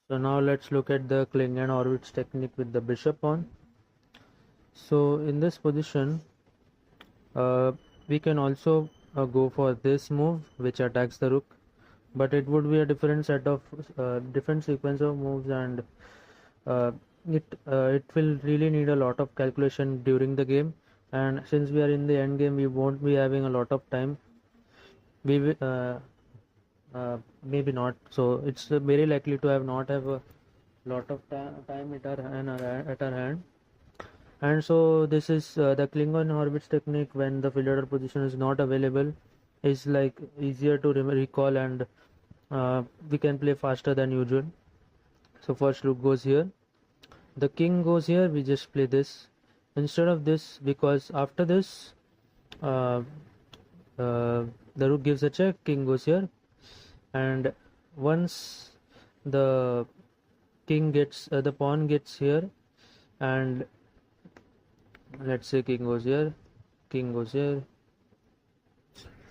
So now let's look at the Kling and Horwitz technique with the bishop pawn. So in this position, we can also go for this move which attacks the rook, but it would be a different set of different sequence of moves, and uh, it will really need a lot of calculation during the game. And since we are in the end game, we won't be having a lot of time. We will, maybe not. So it's very likely to not have a lot of time at our hand. And so this is the Kling and Horwitz technique when the field order position is not available, is like easier to recall, and we can play faster than usual. So first rook goes here, the king goes here, we just play this instead of this, because after this uh, the rook gives a check, king goes here, and once the the pawn gets here, and let's say king goes here,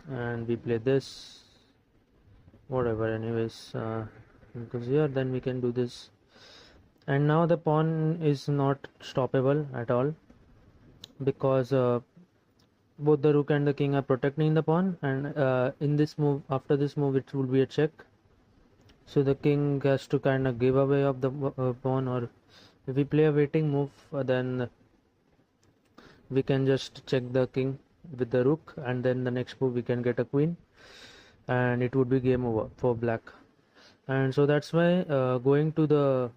and we play this, whatever, anyways, goes here, then we can do this, and now the pawn is not stoppable at all, because both the rook and the king are protecting the pawn, and in this move, after this move, it will be a check. So the king has to kind of give away of the pawn, or if we play a waiting move, then we can just check the king with the rook, and then the next move we can get a queen, and it would be game over for black. And so that's why going to the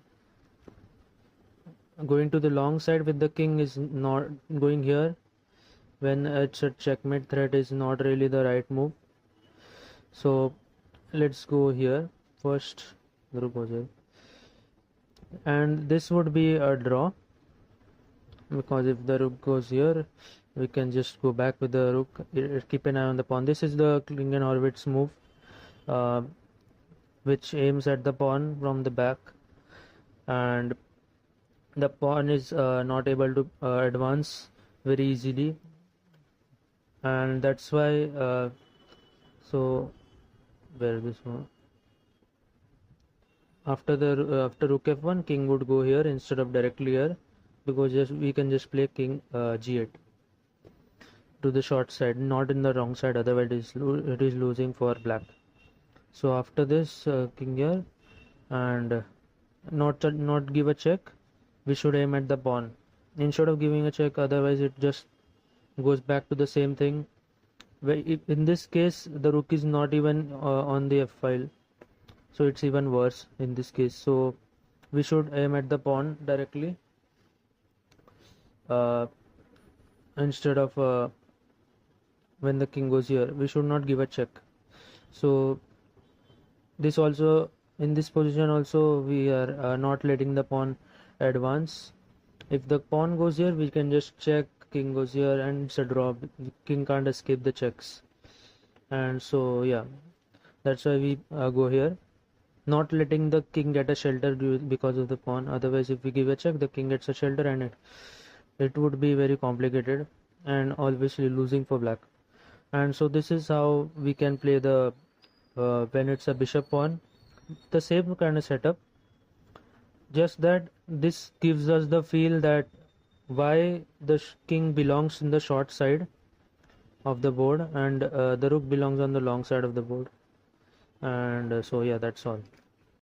long side with the king is not going here when it's a checkmate threat is not really the right move. So let's go here first. The rook goes here, and this would be a draw, because if the rook goes here, we can just go back with the rook, keep an eye on the pawn. This is the Kling and Horwitz move, which aims at the pawn from the back, and the pawn is not able to advance very easily, and that's why so where this one, after rook f1, king would go here instead of directly here, because we can just play king g8 to the short side, not in the wrong side, otherwise it is losing for black. So after this, king here, and not give a check, we should aim at the pawn instead of giving a check, otherwise it just goes back to the same thing, where in this case the rook is not even on the f file, so it's even worse in this case. So we should aim at the pawn directly, instead of when the king goes here, we should not give a check. So this also, in this position also, we are not letting the pawn advance. If the pawn goes here, we can just check, king goes here, and it's a draw. The king can't escape the checks, and so yeah, that's why we go here, not letting the king get a shelter because of the pawn. Otherwise, if we give a check, the king gets a shelter, and it would be very complicated and obviously losing for black. And so this is how we can play the when it's a bishop pawn, the same kind of setup, just that this gives us the feel that why the king belongs in the short side of the board, and the rook belongs on the long side of the board. And so yeah, that's all.